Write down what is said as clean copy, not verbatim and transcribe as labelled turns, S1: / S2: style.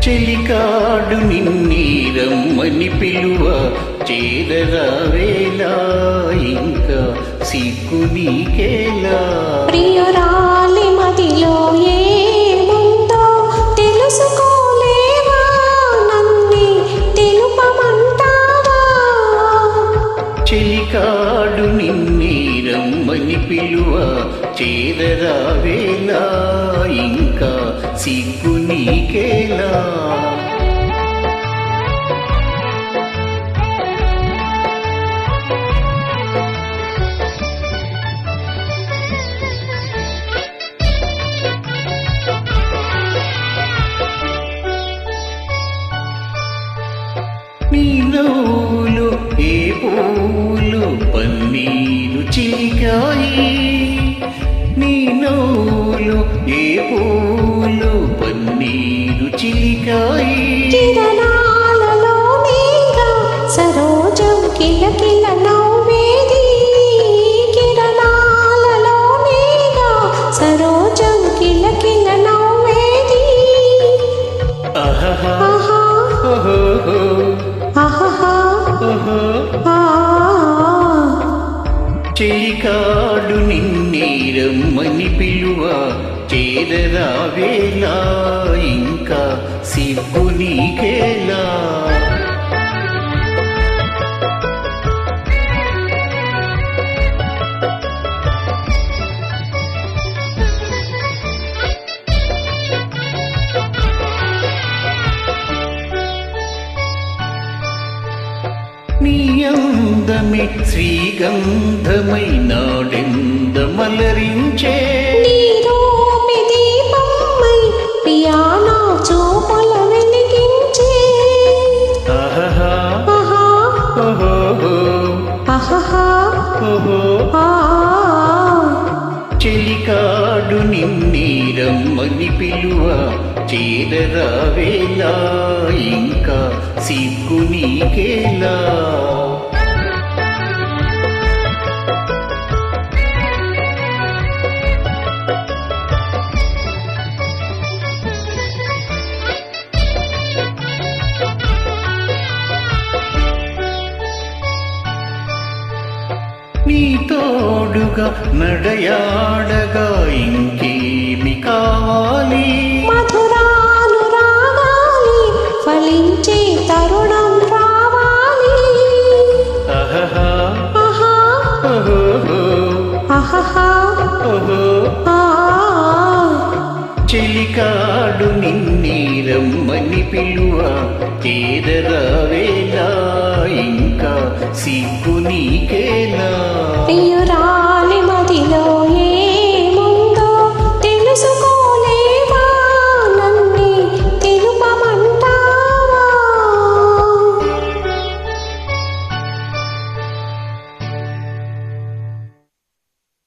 S1: చెలికాడు నిన్నీరమ్మని పిలువ చేరరావేలా ఇంకా సిగ్గు నీకేలా.
S2: ప్రియురాలి మదిలో ఏముందో తెలుసుకోలేవా, నన్నే తెలుపమంటావా.
S1: చెలికాడు నిన్నీరమ్మని పిలువ చేరరావేలా ఇంకా సిగ్గు నీకేలా. నీ నవ్వులు ఏ పూలు పన్నీరు చిలికాయి, నీ నవ్వులు ఏ పూలు పన్నీరు చిలికాయి.
S2: కిరణాలలో నీగా సరోజం కిలకిల నవ్వేది, కిరణాలలో నీగా సరోజం కిలకిల నవ్వేది.
S1: ఆహా
S2: ఆహా
S1: ఓహో
S2: ఆహా
S1: ఓహో. చెలికాడు నిన్నీరమ్మని పిలువ చేరరావేలా ఇంకా సిగ్గు నీకేలా. నీ అందమే శ్రీగంధమై నాడెందమలరించే,
S2: నీరూపి దీపమై పియానో చూపుల వెలిగించే.
S1: ఆహా
S2: ఆహా
S1: ఓహో
S2: ఆహా
S1: ఓహో.
S2: ఆ.
S1: చెలికాడు నిన్నీరమ్మని పిలువ చేరరావేలా ఇంకా సిగ్గు నీకేలా. నీ తోడుగా నడయాడగా ఇంకేమి కావాలి.
S2: మధురానురాగాలి ఫలించే తరుణం రావాలి.
S1: ఆహా
S2: ఆహా
S1: ఓహో
S2: ఆహా
S1: ఓహో.
S2: ఆ.
S1: చెలికాడు నిన్నీరమ్మని పిలువ చేరరావేలా ఇంకా సిగ్గు నీకేలా.
S2: ప్రియురాలి మదిలో